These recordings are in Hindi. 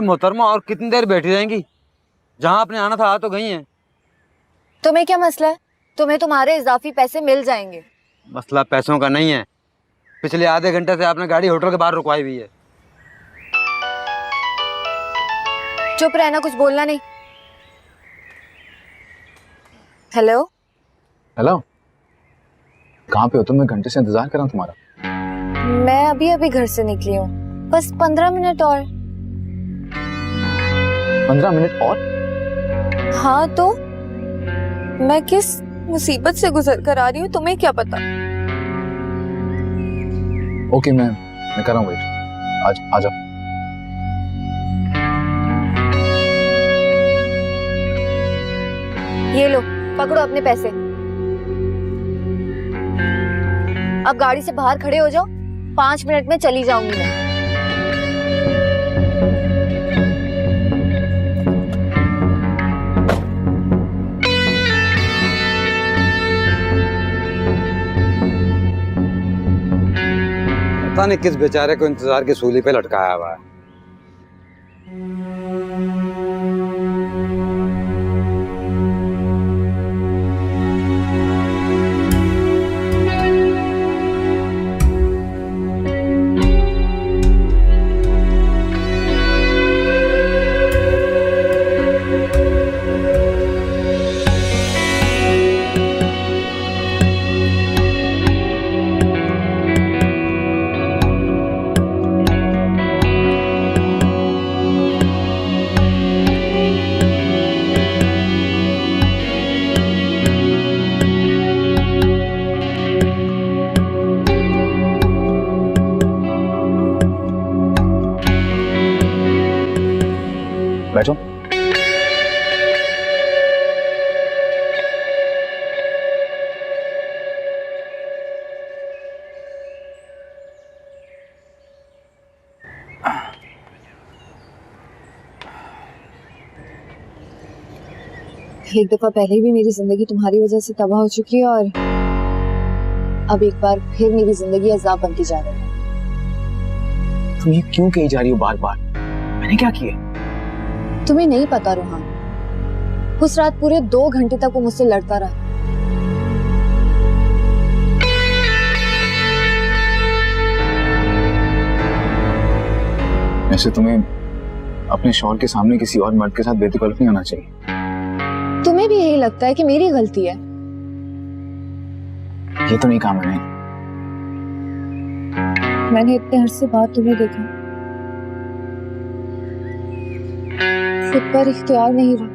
मोहतरमा और कितनी देर बैठी रहेंगी? जहाँ आपने आना था आ तो गई हैं। तुम्हें क्या मसला है? तुम्हें तुम्हारे इजाफी पैसे मिल जाएंगे। मसला पैसों का नहीं है। पिछले आधे घंटे से आपने गाड़ी होटल के बाहर रुकवाई हुई है। चुप रहना, कुछ बोलना नहीं। हेलो हेलो, कहाँ पे हो तुम? मैं घंटे से इंतजार कर रहा हूँ तुम्हारा। मैं अभी अभी घर से निकली हूँ, बस 15 मिनट और। 15 मिनट और? हाँ तो मैं किस मुसीबत से गुजर कर आ रही हूँ तुम्हें क्या पता। ओके, मैं कर रहा हूँ वेट। आ जाओ। ये लो, पकड़ो अपने पैसे। अब गाड़ी से बाहर खड़े हो जाओ, 5 मिनट में चली जाऊंगी मैं। पता नहीं किस बेचारे को इंतजार की सूली पे लटकाया हुआ है। बैठो। एक दफा पहले भी मेरी जिंदगी तुम्हारी वजह से तबाह हो चुकी है और अब एक बार फिर मेरी जिंदगी अजाब बनती जा रही है। तुम ये क्यों कही जा रही हो बार बार? मैंने क्या किया? तुम्हें नहीं पता रोहान, उस रात पूरे 2 घंटे तक वो मुझसे लड़ता रहा। ऐसे तुम्हें अपने शौहर के सामने किसी और मर्द के साथ बेतकल्लफ नहीं होना चाहिए। तुम्हें भी यही लगता है कि मेरी गलती है? ये तो नहीं कहा मैंने। मैंने इतने अरसे बाद तुम्हें देखा, खुद पर इख्तियार नहीं रहा।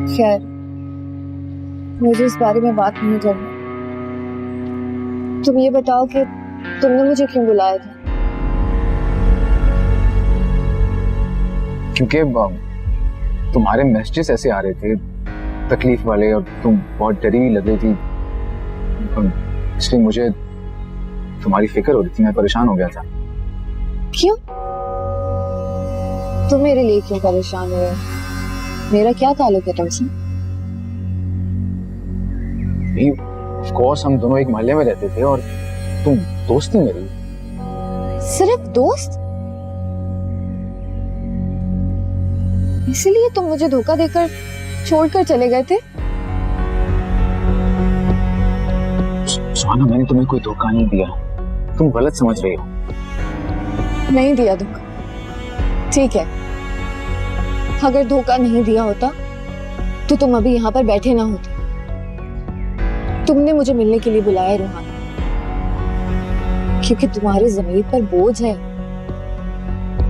खैर, मुझे इस बारे में बात नहीं करनी। तुम ये बताओ कि तुमने मुझे क्यों बुलाया था? क्योंकि तुम्हारे मैसेजेस ऐसे आ रहे थे तकलीफ वाले और तुम बहुत डरी हुई लग रही थी, इसलिए मुझे तुम्हारी फिक्र हो रही थी। मैं परेशान हो गया था। क्यों? तुम मेरे लिए क्यों परेशान हुए? मेरा क्या ताल्लुक है तुमसे? ऑफ कोर्स हम दोनों एक मोहल्ले में रहते थे और तुम दोस्त थी मेरी। सिर्फ दोस्त? इसलिए तुम मुझे धोखा देकर छोड़कर चले गए थे? सुहाना, मैंने तुम्हें कोई धोखा नहीं दिया, तुम गलत समझ रही हो। नहीं दिया धोखा, ठीक है। अगर धोखा नहीं दिया होता तो तुम अभी यहाँ पर बैठे ना होते। तुमने मुझे मिलने के लिए बुलाया रोहान, क्योंकि तुम्हारे ज़मीर पर बोझ है।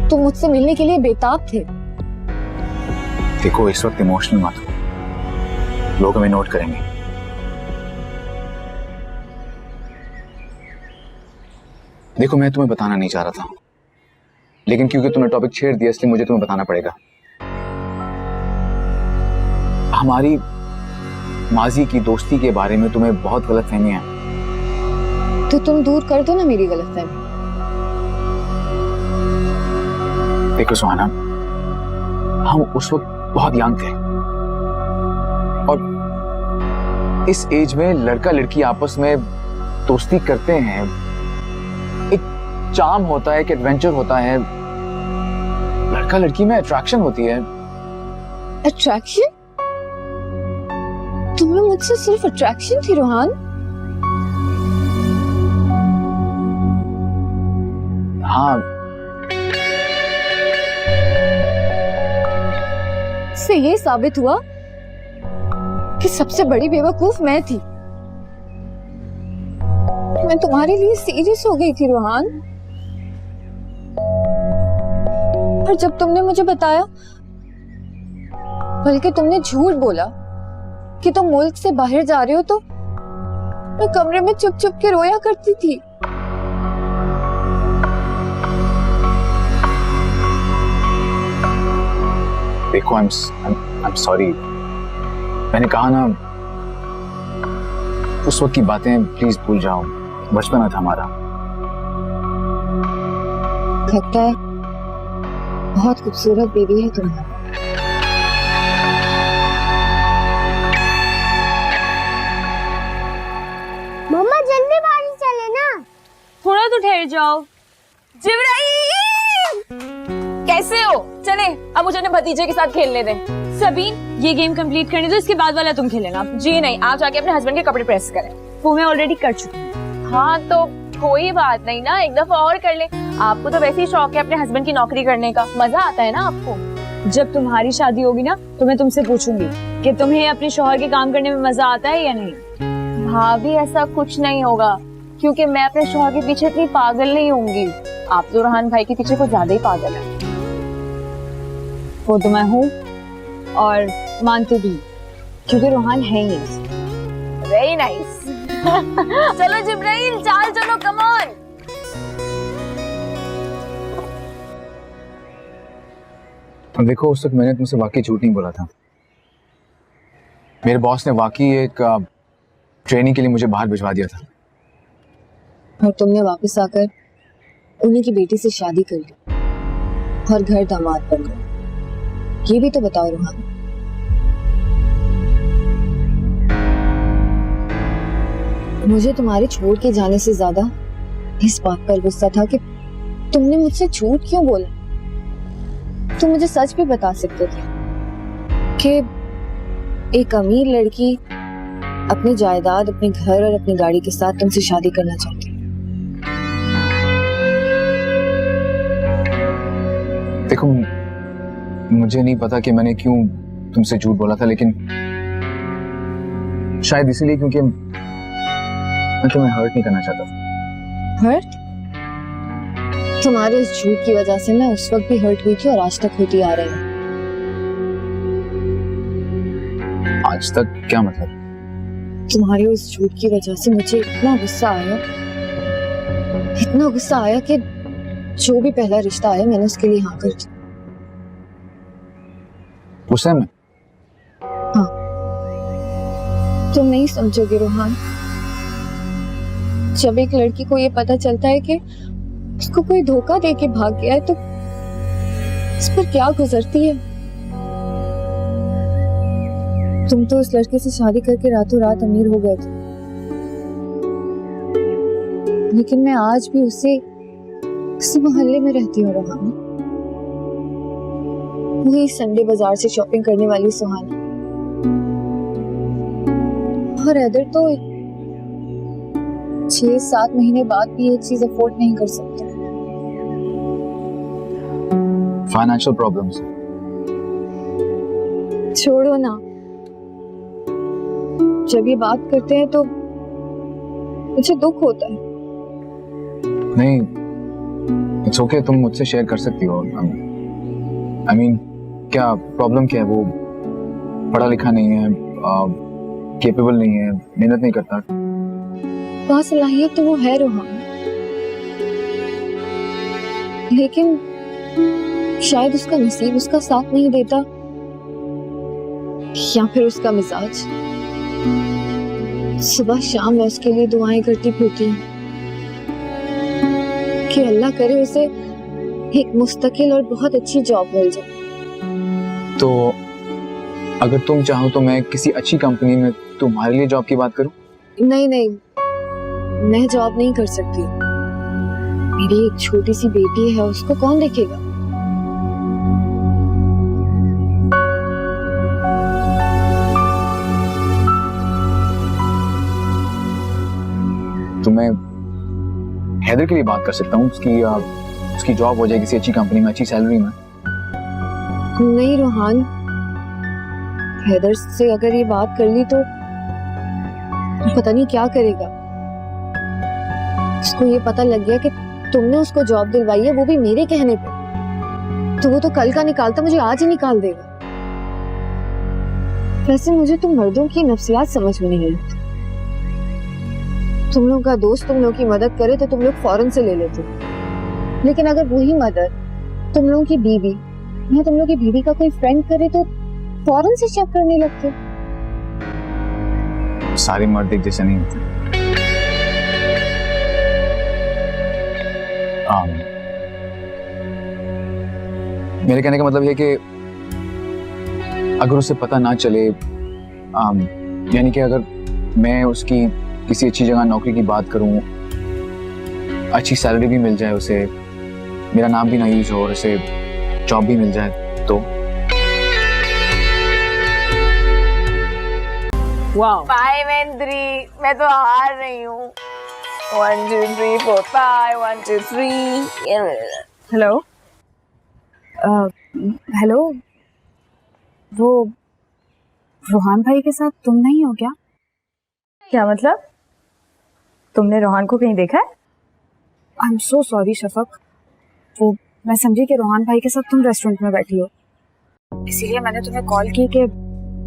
तुम मुझसे मिलने के लिए बेताब थे। देखो, इस वक्त इमोशनल मत हो, लोग हमें नोट करेंगे। देखो, मैं तुम्हें बताना नहीं चाह रहा था, लेकिन क्योंकि तुमने टॉपिक छेड़ दिया इसलिए मुझे तुम्हें बताना पड़ेगा। हमारी माजी की दोस्ती के बारे में तुम्हें बहुत गलतफहमियां हैं। तो तुम दूर कर दो ना मेरी गलतफहमी। देखो सुहाना, हम उस वक्त बहुत यंग थे और इस एज में लड़का लड़की आपस में दोस्ती करते हैं, एक चार्म होता है, एक एडवेंचर होता है, लड़का लड़की में अट्रैक्शन होती है। अट्रैक्शन? तुम्हें मुझसे सिर्फ अट्रैक्शन थी रोहान? हाँ, इससे ये साबित हुआ कि सबसे बड़ी बेवकूफ मैं थी। मैं तुम्हारे लिए सीरियस हो गई थी रोहान, और जब तुमने मुझे बताया, बल्कि तुमने झूठ बोला कि तुम मुल्क से बाहर जा रहे हो, तो मैं कमरे में चुप चुप के रोया करती थी। देखो, I'm sorry। मैंने कहा ना, उस वक्त की बातें प्लीज भूल जाओ, बचपना था हमारा। लगता है बहुत खूबसूरत बेबी है तुम्हारी। मम्मा जल्दी बाहर चले ना। थोड़ा तो ठहर जाओ। जिब्राइल, कैसे हो? चले, अब मुझे अपने भतीजे के साथ खेलने दें। सबीन, ये गेम कंप्लीट करने दो, इसके बाद वाला तुम खेलेना। जी नहीं, आप जाके अपने हस्बैंड के कपड़े प्रेस करें। वो मैं ऑलरेडी कर चुकी हूँ। हाँ तो कोई बात नहीं ना, एक दफा और कर ले। आपको तो वैसे ही शौक है अपने हस्बैंड की नौकरी करने का, मजा आता है ना आपको। जब तुम्हारी शादी होगी ना, तो मैं तुमसे पूछूंगी कि तुम्हें अपने शौहर के काम करने में मजा आता है या नहीं। भाभी, ऐसा कुछ नहीं होगा, क्योंकि मैं अपने शौहर के पीछे इतनी पागल नहीं होंगी। आप तो रोहान भाई के पीछे कुछ ज्यादा ही पागल है। वो तो मैं हूँ, और मानती भी, क्योंकि रोहान है ही। Very nice. चलो जिब्राइल, चाल चलो, कम ऑन। देखो, उस वक्त मैंने तुमसे वाकई झूठ नहीं बोला था। मेरे बॉस ने वाकई एक ट्रेनिंग के लिए मुझे बाहर भिजवा दिया था। और तुमने वापस आकर उन्हीं की बेटी से शादी कर ली और घर दामाद बन गए। ये भी तो बताओ रोहान। मुझे तुम्हारे छोड़ के जाने से ज्यादा इस बात पर गुस्सा था कि तुमने मुझसे झूठ क्यों बोला। तुम मुझे सच भी बता सकते थे कि एक अमीर लड़की अपनी जायदाद, अपने घर और अपनी गाड़ी के साथ तुमसे शादी करना चाहती है। देखो, मुझे नहीं पता कि मैंने क्यों तुमसे झूठ बोला था, लेकिन शायद इसलिए क्योंकि मैं तुम्हें हर्ट नहीं करना चाहता। हर्ट? तुम्हारे इस झूठ की वजह से मैं उस वक्त भी हर्ट हुई थी और आज तक होती आ रही हूँ। आज तक क्या मतलब? तुम्हारे उस झूठ की वजह से मुझे इतना गुस्सा आया कि जो भी पहला रिश्ता आया मैंने उसके लिए हाँ कर दी। गुस्से में? हाँ, तुम नहीं समझोगे रोहान। जब एक लड़की को ये पता चलता है कि उसको कोई धोखा दे के भाग गया है, तो इस पर क्या गुजरती है। तुम तो उस लड़के से शादी करके रातों रात अमीर हो गए थे, लेकिन मैं आज भी उसी मोहल्ले में रहती हूँ रोहान। वही संडे बाजार से शॉपिंग करने वाली सुहाना। और अदर तो 6-7 महीने बाद भी ये चीज अफोर्ड नहीं कर सकते। Financial problems. छोड़ो ना, जब ये बात करते हैं तो मुझे दुख होता है। नहीं, इट्स ओके, तुम मुझसे शेयर कर सकती हो। आई मीन, क्या प्रॉब्लम क्या है? वो पढ़ा लिखा नहीं है, केपेबल नहीं है, मेहनत नहीं करता। वहाँ सलाहियत तो वो है रोहान, लेकिन शायद उसका नसीब उसका साथ नहीं देता, या फिर उसका मिजाज। सुबह शाम मैं उसके लिए दुआएं करती फिरती हूँ कि अल्लाह करे उसे एक मुस्तकिल और बहुत अच्छी जॉब मिल जाए। तो अगर तुम चाहो तो मैं किसी अच्छी कंपनी में तुम्हारे लिए जॉब की बात करूं? नहीं, मैं जॉब नहीं कर सकती, मेरी एक छोटी सी बेटी है, उसको कौन देखेगा? तो मैं हैदर के लिए बात कर सकता हूँ, उसकी जॉब हो जाए किसी अच्छी कंपनी में, अच्छी सैलरी में। नहीं रोहान, हैदर से अगर ये बात कर ली तो पता नहीं क्या करेगा। उसको ये पता लग गया कि तुमने उसको जॉब दिलवाई है, वो भी मेरे कहने पे, तो वो तो कल का निकालता मुझे आज ही निकाल देगा। वैसे मुझे तुम मर्दों की नफ्सियात समझ में नहीं आती। तुम लोगों का दोस्त तुम लोगों की मदद करे तो तुम लोग फौरन से ले लेते, लेकिन अगर वही मदद तुम लोगों की बीवी या तुम लोगों की बीवी का कोई फ्रेंड करे तो फौरन से चेक करने लगते। सारे मर्द एक जैसे नहीं होते। मेरे कहने का मतलब है कि अगर उसे पता ना चले, यानी कि अगर मैं उसकी किसी अच्छी जगह नौकरी की बात करूं, अच्छी सैलरी भी मिल जाए उसे, मेरा नाम भी ना यूज हो और उसे जॉब भी मिल जाए तो वाओ 5 and 3, मैं तो हार रही हूँ। 1 2 3 4 5 1 2 3। हेलो हेलो, वो रोहान भाई के साथ तुम नहीं हो क्या? क्या मतलब? तुमने रोहान को कहीं देखा है? I am so sorry Shafaq, वो मैं समझी कि रोहान भाई के साथ तुम रेस्टोरेंट में बैठी हो, इसीलिए मैंने तुम्हें कॉल की कि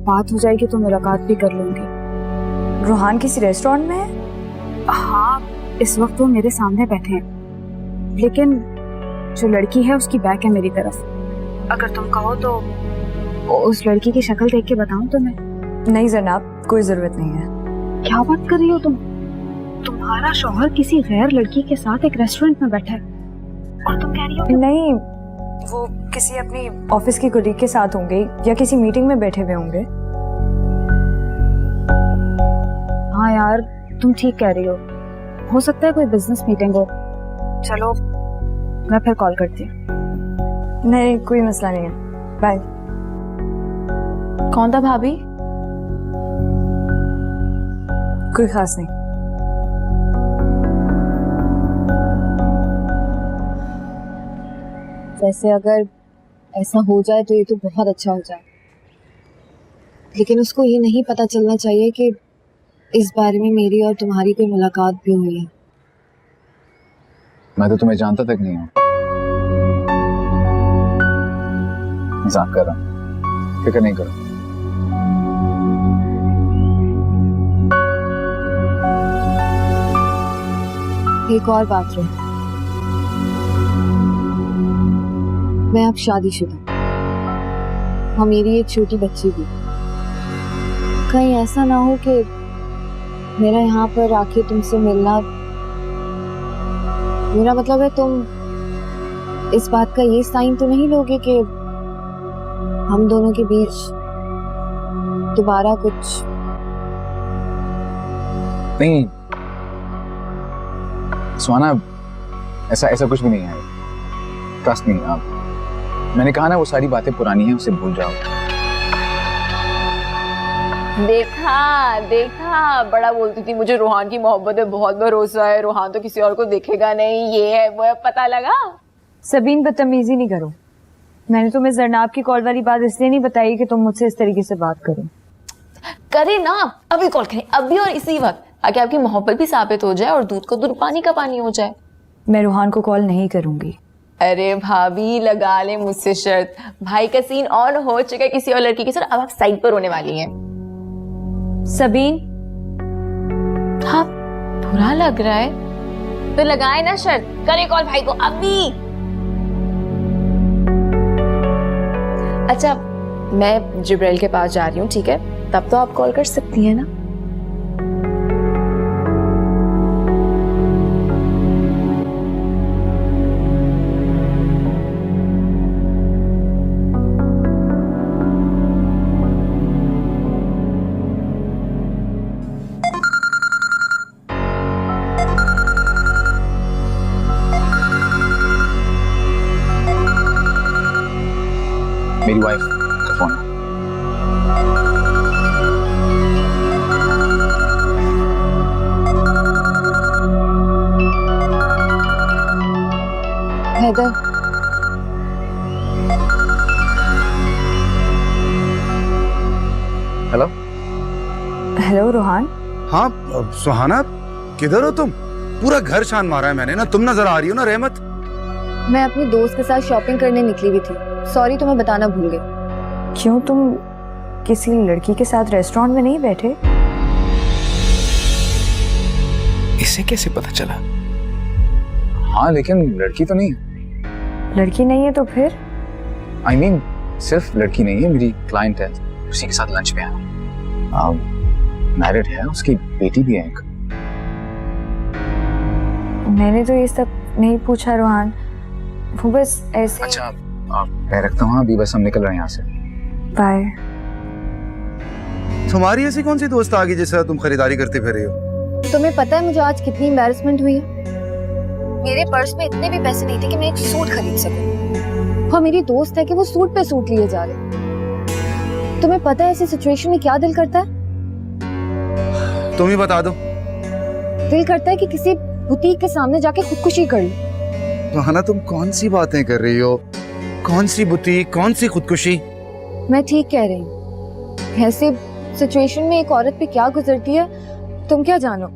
बात हो जाएगी तो मुलाकात भी कर लूंगी। रोहान किसी रेस्टोरेंट में है? हाँ, इस वक्त वो मेरे सामने बैठे हैं, लेकिन जो लड़की है उसकी बैक है मेरी तरफ। अगर तुम कहो तो उस लड़की की शक्ल देख के बताऊं तुम्हें? नहीं जनाब, कोई जरूरत नहीं है। क्या बात कर रही हो तुम? तुम्हारा शौहर किसी गैर लड़की के साथ एक रेस्टोरेंट में बैठा है और तुम कह रही हो? नहीं, वो किसी अपनी ऑफिस की कोलीग के साथ होंगे या किसी मीटिंग में बैठे हुए होंगे। हाँ यार, तुम ठीक कह रही हो सकता है कोई बिजनेस मीटिंग हो। चलो मैं फिर कॉल करती हूँ। नहीं, कोई मसला नहीं है, बाय। कौन था भाभी? कोई खास नहीं। वैसे अगर ऐसा हो जाए तो ये तो बहुत अच्छा हो जाए, लेकिन उसको ये नहीं पता चलना चाहिए कि इस बारे में मेरी और तुम्हारी कोई मुलाकात भी हुई है। मैं तो तुम्हें जानता तक नहीं हूँ। मजाक कर रहा हूँ, फिक्र नहीं करो। एक और बात रही, मैं अब शादीशुदा और मेरी एक छोटी बच्ची भी। कहीं ऐसा ना हो कि मेरा यहाँ पर आके तुमसे मिलना, मेरा मतलब है तुम इस बात का ये साइन तो नहीं लोगे कि हम दोनों के बीच दोबारा कुछ? नहीं सुहाना, ऐसा कुछ भी नहीं है। ट्रस्ट मी, आप, मैंने कहा ना वो सारी बातें पुरानी हैं, उसे भूल जाओ। देखा बड़ा बोलती थी मुझे रोहान की मोहब्बत में बहुत भरोसा है, रोहान तो किसी और को देखेगा नहीं, ये है वो है, पता लगा। सबीन बदतमीजी नहीं करो, मैंने तुम्हें जरनाब की कॉल वाली बात इसलिए नहीं बताई कि तुम मुझसे इस तरीके से बात करो। करे ना, अभी कॉल करें, अभी और इसी वक्त, ताकि आपकी मोहब्बत भी साबित हो जाए और दूध का दूध पानी का पानी हो जाए। मैं रोहान को कॉल नहीं करूंगी। अरे भाभी लगा ले मुझसे शर्त, भाई का सीन ऑन हो चुका है किसी और लड़की के साथ, अब आप साइड पर होने वाली हैं। सबीन, हाँ बुरा लग रहा है तो लगाए ना शर्त, करे कॉल भाई को अभी। अच्छा मैं जिब्राइल के पास जा रही हूँ, ठीक है, तब तो आप कॉल कर सकती हैं ना। मेरी वाइफ का फोन है। हैदर, हेलो। हेलो रोहान। हाँ सुहाना, किधर हो तुम? पूरा घर छान मारा है मैंने ना, तुम नजर आ रही हो ना रहमत? मैं अपनी दोस्त के साथ शॉपिंग करने निकली हुई थी। सॉरी, तुम्हें बताना भूल गई। क्यों, तुम किसी लड़की के साथ रेस्टोरेंट में नहीं बैठे? इसे कैसे पता चला? हाँ लेकिन लड़की तो नहीं। लड़की नहीं है तो फिर? I mean, सिर्फ लड़की नहीं है, मेरी क्लाइंट है, उसी के साथ लंच पे आया। मैरिड है, उसकी बेटी भी है एक। मैंने तो ये सब नहीं पूछा रोहान, वो बस ऐसे। अच्छा मैं रखता हूँ, अभी बस हम निकल रहे हैं यहाँ से। बाय। तुम्हारी ऐसी कौन सी दोस्त आ गई जिससे तुम खरीदारी करते फिर रही हो? तुम्हें पता है मुझे आज कितनी एम्बैरेसमेंट हुई है? मेरे पर्स में इतने भी पैसे नहीं थे कि मैं एक सूट खरीद सकूं। और मेरी दोस्त है कि वो सूट पे सूट लिए जा रहे। तुम्हें पता है ऐसी सिचुएशन में क्या दिल करता है? तुम ही बता दो। दिल करता है कि किसी बुटीक के सामने जाके खुदकुशी कर लो। सुहाना, तुम कौन सी बातें कर रही हो? कौन सी बुटीक, कौन सी खुदकुशी? मैं ठीक कह रही हूँ। ऐसे सिचुएशन में एक औरत पे क्या गुजरती है तुम क्या जानो,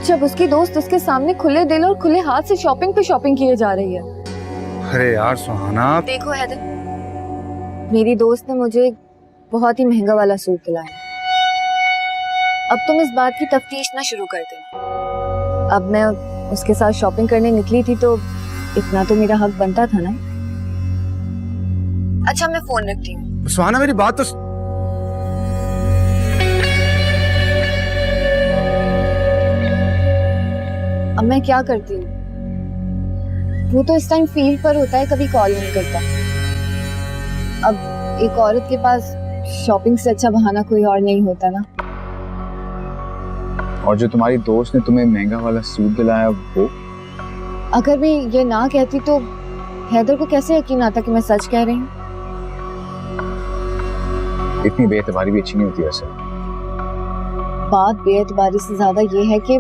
जब उसकी दोस्त उसके सामने खुले दिल और खुले हाथ से शॉपिंग पे शॉपिंग किए जा रही है। अरे यार सुहाना, देखो हैदर, मेरी दोस्त ने मुझे एक बहुत ही महंगा वाला सूट दिलाया। अब तुम इस बात की तफ्तीश ना शुरू कर देना। अब मैं उसके साथ शॉपिंग करने निकली थी तो इतना तो मेरा हक बनता था ना। अच्छा मैं फोन रखती हूँ। सुहाना मेरी बात तो अब मैं क्या करती हूँ? वो तो इस टाइम फील्ड पर होता है, कभी कॉल नहीं करता। अब एक औरत के पास शॉपिंग से अच्छा बहाना कोई और नहीं होता ना। और जो तुम्हारी दोस्त ने तुम्हें महंगा वाला सूट दिलाया वो? अगर मैं ये ना कहती तो हैदर को कैसे यकीन आता कि मैं सच कह रही हूँ? इतनी बेएतबारी भी अच्छी नहीं होती वैसे। बात बेएतबारी से ज्यादा ये है कि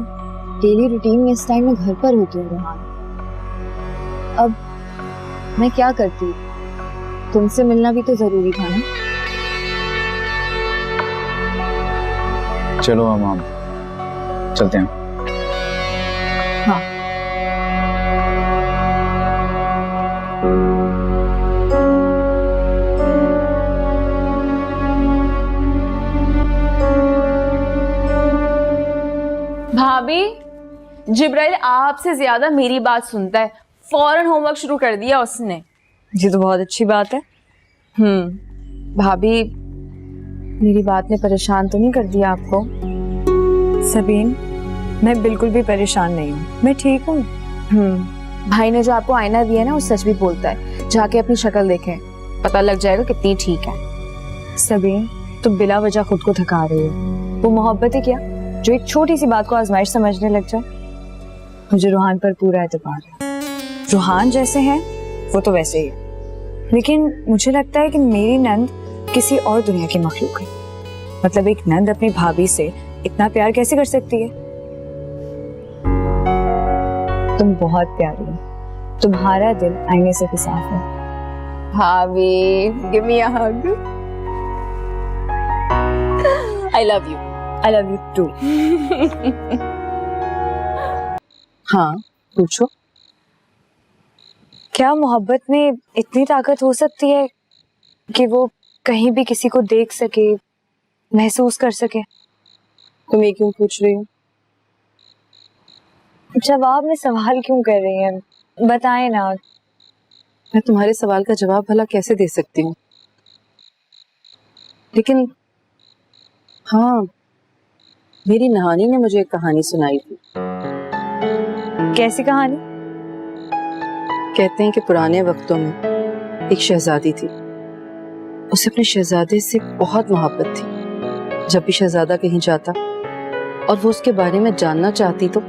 डेली रूटीन में इस टाइम में घर पर होती हूँ रोहान। अब मैं क्या करती, तुमसे मिलना भी तो जरूरी था ना। चलो हम चलते हैं। हाँ। भाभी, जिब्राइल आपसे ज्यादा मेरी बात सुनता है। फौरन होमवर्क शुरू कर दिया उसने। ये तो बहुत अच्छी बात है। भाभी, मेरी बात ने परेशान तो नहीं कर दिया आपको? सबीन, मैं बिल्कुल भी परेशान नहीं हूँ, मैं ठीक हूँ। भाई ने जो आपको आईना दिया ना वो सच भी बोलता है। जाके अपनी शक्ल देखें, पता लग जाएगा कितनी ठीक है। सबीन, तुम बिला वजह खुद को थका रही हो। वो मोहब्बत है क्या जो एक छोटी सी बात को आजमाइश समझने लग जाए? मुझे रूहान पर पूरा एतबार है। रूहान जैसे हैं वो तो वैसे ही है, लेकिन मुझे लगता है कि मेरी नंद किसी और दुनिया की मखलूक है। मतलब एक नंद अपनी भाभी से इतना प्यार कैसे कर सकती है? तुम बहुत प्यारी हो, तुम्हारा दिल आईने से भी साफ है। भाभी, give me a hug. I love you. I love you too. हाँ, पूछो। क्या मोहब्बत में इतनी ताकत हो सकती है कि वो कहीं भी किसी को देख सके, महसूस कर सके? तुम ये क्यों पूछ रही हो? जवाब में सवाल क्यों कर रही हैं? बताएं ना। मैं तुम्हारे सवाल का जवाब भला कैसे दे सकती हूँ, लेकिन हाँ, मेरी नहानी ने मुझे एक कहानी सुनाई थी। कैसी कहानी? कहते हैं कि पुराने वक्तों में एक शहजादी थी। उसे अपने शहजादे से बहुत मोहब्बत थी। जब भी शहजादा कहीं जाता और वो उसके बारे में जानना चाहती तो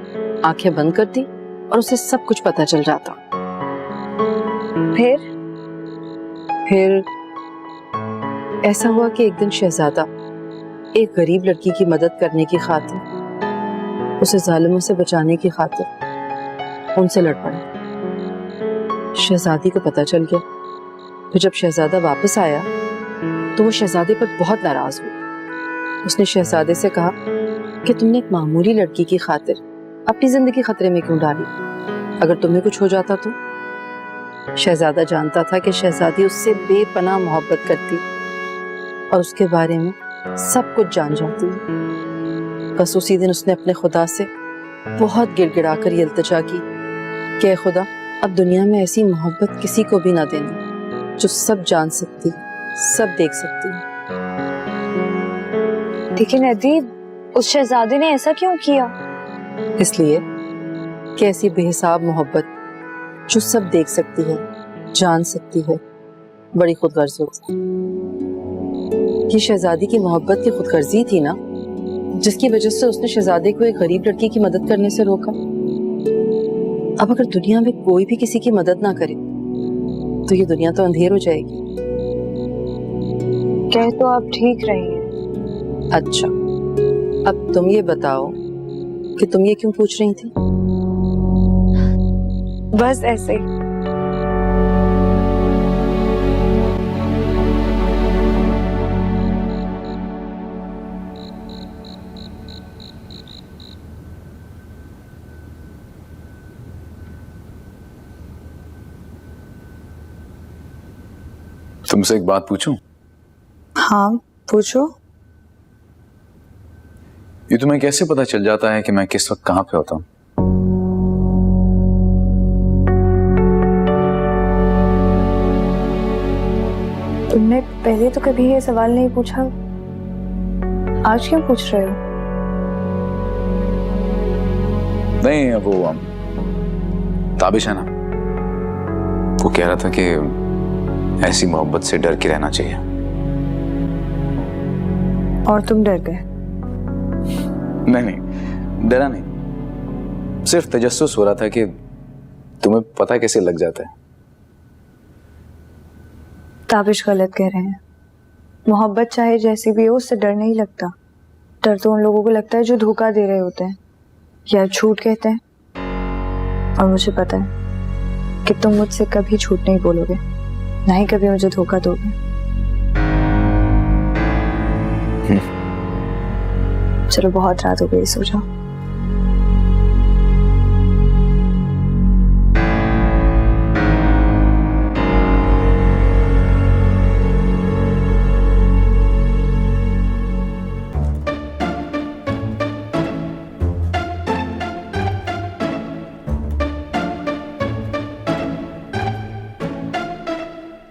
आंखें बंद करती और उसे सब कुछ पता चल जाता। फिर ऐसा हुआ कि एक दिन शहजादा एक गरीब लड़की की मदद करने की खातिर, उसे जालिमों से बचाने की खातिर उनसे लड़ पड़ा। शहजादी को पता चल गया। तो जब शहजादा वापस आया तो वो शहजादे पर बहुत नाराज हुई। उसने शहजादे से कहा कि तुमने एक मामूली लड़की की खातिर अपनी जिंदगी खतरे में क्यों डाली? अगर तुम्हें कुछ हो जाता तो? शहजादा जानता था कि शहजादी उससे बेपनाह मोहब्बत करती और उसके बारे में सब कुछ जान जाती है। बस उसी दिन उसने अपने खुदा से बहुत गिड़गिड़ाकर ये इल्तिजा की कि ऐ खुदा, अब दुनिया में ऐसी मोहब्बत किसी को भी ना देना जो सब जान सकती, सब देख सकती है। लेकिन अदीब, उस शहजादे ने ऐसा क्यों किया? इसलिए कि ऐसी बेहिसाब मोहब्बत जो सब देख सकती है, जान सकती है, बड़ी खुदगर्ज होती। ये शहजादी की मोहब्बत की खुदगर्जी थी ना, जिसकी वजह से उसने शहजादे को एक गरीब लड़की की मदद करने से रोका। अब अगर दुनिया में कोई भी किसी की मदद ना करे तो ये दुनिया तो अंधेर हो जाएगी। कह तो आप ठीक रही हैं। अच्छा, अब तुम ये बताओ कि तुम ये क्यों पूछ रही थी? बस ऐसे। तुमसे एक बात पूछूं? हाँ, पूछो। ये तुम्हें कैसे पता चल जाता है कि मैं किस वक्त कहाँ पे होता हूँ? तुमने पहले तो कभी ये सवाल नहीं पूछा, आज क्यों पूछ रहे हो? नहीं, वो ताबिश है ना, वो कह रहा था कि ऐसी मोहब्बत से डर के रहना चाहिए। और तुम डर गए? नहीं, डरा नहीं, सिर्फ तजस्सुस हो रहा था कि तुम्हें पता कैसे लग जाता है। ताबिश गलत कह रहे हैं। मोहब्बत चाहे जैसी भी हो, उससे डर नहीं लगता। डर तो उन लोगों को लगता है जो धोखा दे रहे होते हैं या झूठ कहते हैं। और मुझे पता है कि तुम मुझसे कभी झूठ नहीं बोलोगे, ना ही कभी मुझे धोखा दोगे। चलो, बहुत रात हो गई, सो जाओ।